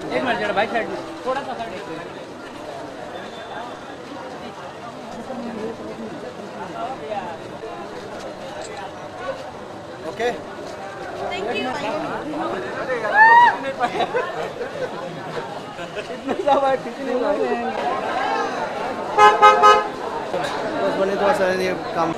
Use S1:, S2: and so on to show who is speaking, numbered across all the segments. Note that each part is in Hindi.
S1: एक मिनट जरा भाई साइड थोड़ा सा साइड
S2: ओके
S3: थैंक यू
S2: बस बने थोड़ा सा ये काम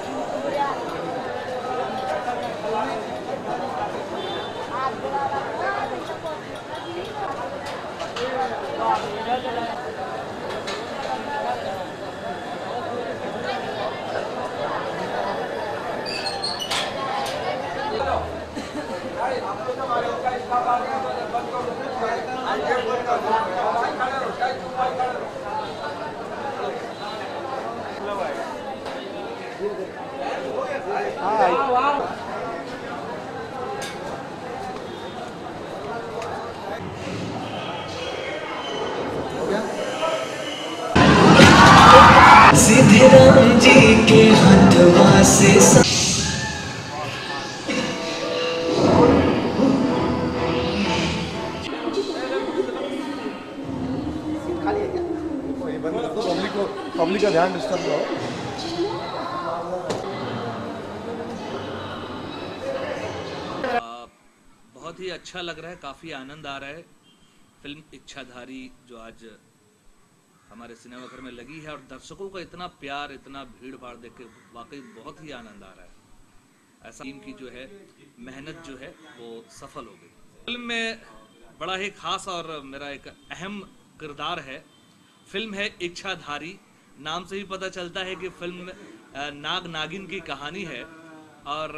S4: सीधे राम जी के हाथवा से
S2: पब्लिक का ध्यान डिस्टर्ब हो।
S5: बहुत ही अच्छा लग रहा है, काफ़ी आनंद आ रहा है। फिल्म इच्छाधारी जो आज हमारे सिनेमाघर में लगी है और दर्शकों का इतना प्यार, इतना भीड़ भाड़ देख के वाकई बहुत ही आनंद आ रहा है। ऐसा टीम की जो है मेहनत जो है वो सफल हो गई। फिल्म में बड़ा ही खास और मेरा एक अहम किरदार है। फिल्म है इच्छाधारी, नाम से ही पता चलता है कि फिल्म नाग नागिन की कहानी है और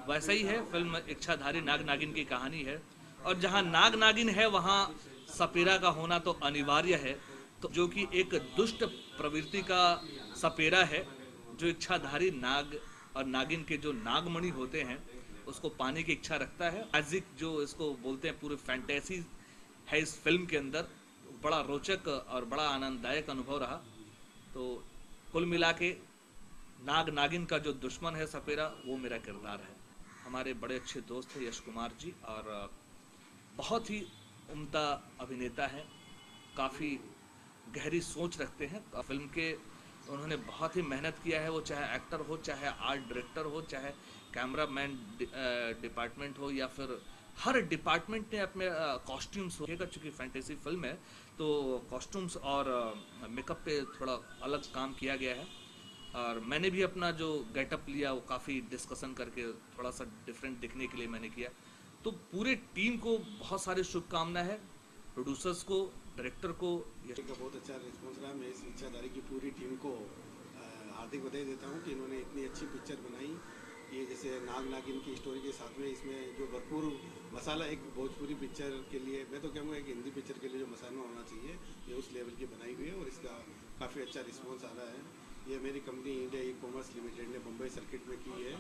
S5: वैसा ही है। फिल्म इच्छाधारी नाग नागिन की कहानी है और जहाँ नाग नागिन है वहाँ सपेरा का होना तो अनिवार्य है, तो जो कि एक दुष्ट प्रवृत्ति का सपेरा है जो इच्छाधारी नाग और नागिन के जो नागमणि होते हैं उसको पाने की इच्छा रखता है। मैजिक जो इसको बोलते हैं, पूरे फैंटेसी है इस फिल्म के अंदर। बड़ा रोचक और बड़ा आनंददायक अनुभव रहा। तो कुल मिला के नाग नागिन का जो दुश्मन है सपेरा, वो मेरा किरदार है। हमारे बड़े अच्छे दोस्त हैं यश कुमार जी और बहुत ही उम्दा अभिनेता हैं, काफ़ी गहरी सोच रखते हैं फिल्म के। उन्होंने बहुत ही मेहनत किया है, वो चाहे एक्टर हो, चाहे आर्ट डायरेक्टर हो, चाहे कैमरामैन डिपार्टमेंट हो या फिर हर डिपार्टमेंट ने अपने कॉस्ट्यूम्स हो। चूँकि फैंटेसी फिल्म है तो कॉस्ट्यूम्स और मेकअप पे थोड़ा अलग काम किया गया है और मैंने भी अपना जो गेटअप लिया वो काफ़ी डिस्कशन करके थोड़ा सा डिफरेंट दिखने के लिए मैंने किया। तो पूरे टीम को बहुत सारी शुभकामनाएं है, प्रोड्यूसर्स को, डायरेक्टर को।
S6: का बहुत अच्छा रिस्पॉन्स रहा। मैं इस इच्छाधारी की पूरी टीम को हार्दिक बधाई देता हूँ कि इन्होंने इतनी अच्छी पिक्चर बनाई। ये जैसे नाग नागिन की स्टोरी के साथ में इसमें जो भरपूर मसाला एक भोजपुरी पिक्चर के लिए, मैं तो कहूँगा एक हिंदी पिक्चर के लिए जो मसाला होना चाहिए ये उस लेवल की बनाई हुई है और इसका काफ़ी अच्छा रिस्पॉन्स आ रहा है। ये मेरी company India e commerce limited ने मुंबई सर्किट में की है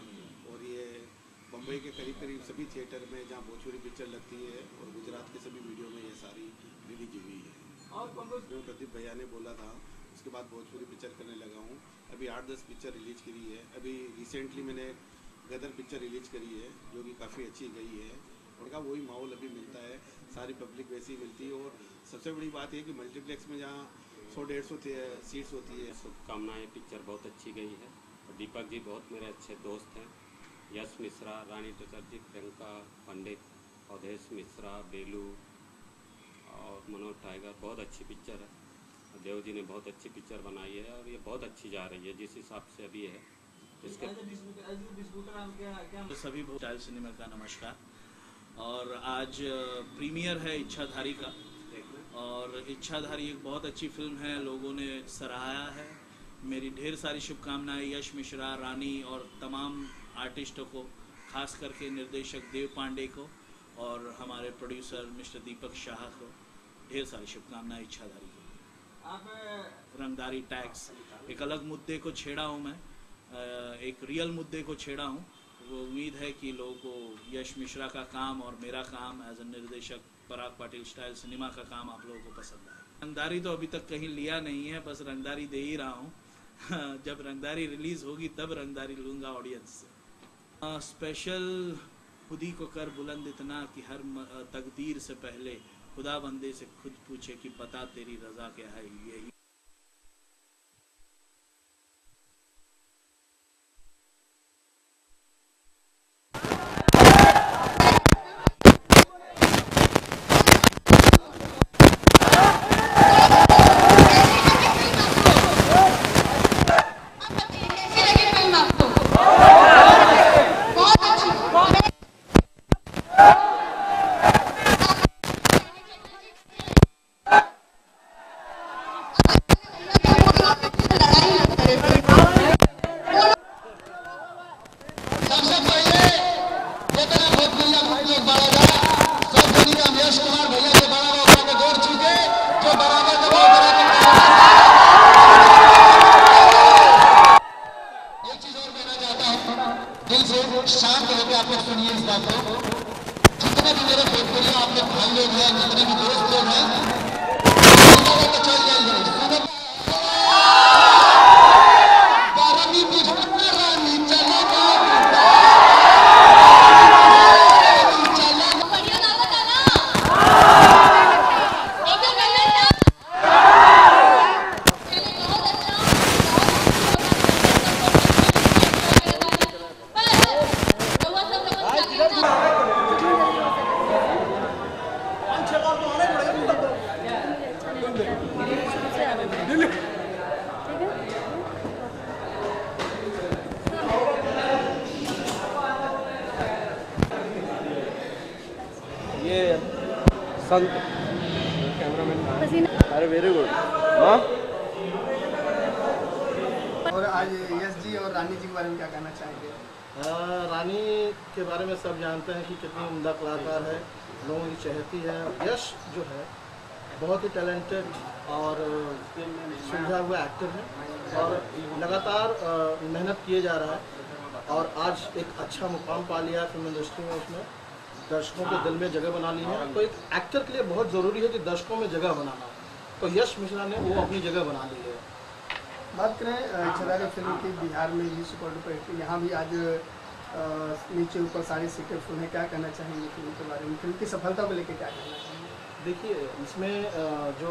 S6: और ये मुंबई के करीब करीब सभी थिएटर में जहाँ भोजपुरी पिक्चर लगती है और गुजरात के सभी वीडियो में ये सारी रिलीज हुई है। और प्रदीप भैया ने बोला था उसके बाद भोजपुरी पिक्चर करने लगा हूँ। अभी 8-10 पिक्चर रिलीज करी है। अभी रिसेंटली मैंने गदर पिक्चर रिलीज करी है जो कि काफ़ी अच्छी गई है। उनका वही माहौल अभी मिलता है, सारी पब्लिक वैसी मिलती है और सबसे बड़ी बात यह कि मल्टीप्लेक्स में जहाँ 100-150 सीट्स होती है।
S7: शुभकामनाएं, पिक्चर बहुत अच्छी गई है और दीपक जी बहुत मेरे अच्छे दोस्त हैं। यश मिश्रा, रानी चटर्जी, प्रियंका पंडित, अवधेश मिश्रा, बेलू और मनोज टाइगर, बहुत अच्छी पिक्चर है। देव जी ने बहुत अच्छी पिक्चर बनाई है और ये बहुत अच्छी जा रही है जिस हिसाब से अभी है। इसके
S8: तो सभी स्टाइल सिनेमा का नमस्कार। और आज प्रीमियर है इच्छाधारी का और इच्छाधारी एक बहुत अच्छी फिल्म है, लोगों ने सराहा है। मेरी ढेर सारी शुभकामनाएं यश मिश्रा, रानी और तमाम आर्टिस्टों को, खास करके निर्देशक देव पांडे को और हमारे प्रोड्यूसर मिस्टर दीपक शाह को ढेर सारी शुभकामनाएं इच्छाधारी को। रंगदारी टैक्स एक अलग मुद्दे को छेड़ा हूँ मैं, एक रियल मुद्दे को छेड़ा हूँ। वो उम्मीद है कि लोगों को यश मिश्रा का काम और मेरा काम एज ए निर्देशक पराग पाटिल स्टाइल सिनेमा का काम आप लोगों को पसंद आए। रंगदारी तो अभी तक कहीं लिया नहीं है, बस रंगदारी दे ही रहा हूँ। जब रंगदारी रिलीज होगी तब रंगदारी लूँगा ऑडियंस से। स्पेशल खुद ही को कर बुलंद इतना कि हर तकदीर से पहले खुदा बंदे से खुद पूछे कि पता तेरी रजा क्या है। यही
S3: शांत होकर आप लोग सुनिए इस बात को। जितने भी मेरे भोजपुरी आप लोग भाई लोग हैं, जितने भी दोस्त लोग हैं, तो चल जाइए।
S2: ये संत कैमरामैन, अरे वेरी गुड। हाँ,
S9: और आज यश जी और रानी जी के बारे में क्या कहना चाहेंगे?
S2: रानी के बारे में सब जानते हैं कि कितनी उम्दा कलाकार है, लोगों की चहेती है। यश जो है बहुत ही टैलेंटेड और सुलझा हुआ एक्टर है और लगातार मेहनत किए जा रहा है और आज एक अच्छा मुकाम पा लिया फिल्म इंडस्ट्री में। उसने दर्शकों के दिल में जगह बना ली है। तो एक एक्टर के लिए बहुत ज़रूरी है कि दर्शकों में जगह बनाना, तो यश मिश्रा ने वो अपनी जगह बना ली है।
S9: बात करें इच्छाधारी फिल्म की, बिहार में भी सुपर डुपर हिट, यहाँ भी आज नीचे ऊपर सारी सीटें फुल है। क्या कहना चाहेंगे फिल्म के बारे में, फिल्म की सफलता को लेकर क्या कहना चाहेंगे?
S2: देखिए, इसमें जो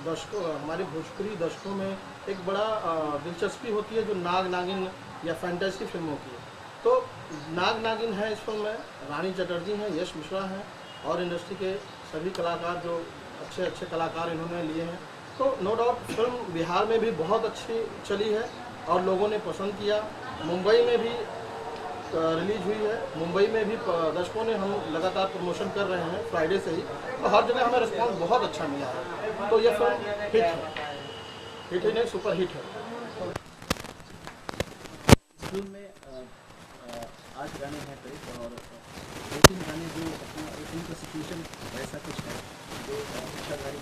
S2: दर्शकों, हमारे भोजपुरी दर्शकों में एक बड़ा दिलचस्पी होती है जो नाग नागिन या फैंटेसी फिल्मों की। तो नाग नागिन है इस फिल्म में, रानी चटर्जी हैं, यश मिश्रा हैं और इंडस्ट्री के सभी कलाकार जो अच्छे अच्छे कलाकार इन्होंने लिए हैं। तो नो डाउट फिल्म बिहार में भी बहुत अच्छी चली है और लोगों ने पसंद किया। मुंबई में भी रिलीज हुई है, मुंबई में भी दर्शकों ने, हम लगातार प्रमोशन कर रहे हैं फ्राइडे से ही, तो हर जगह हमें रिस्पॉन्स बहुत अच्छा मिला है। तो ये फिल्म हिट है, हिट ही नहीं सुपर हिट है।
S10: फिल्म में 8 गाने हैं करीब और 2-3 गाने जो अपना फिल्म का सिचुएशन वैसा कुछ है जो इच्छाधारी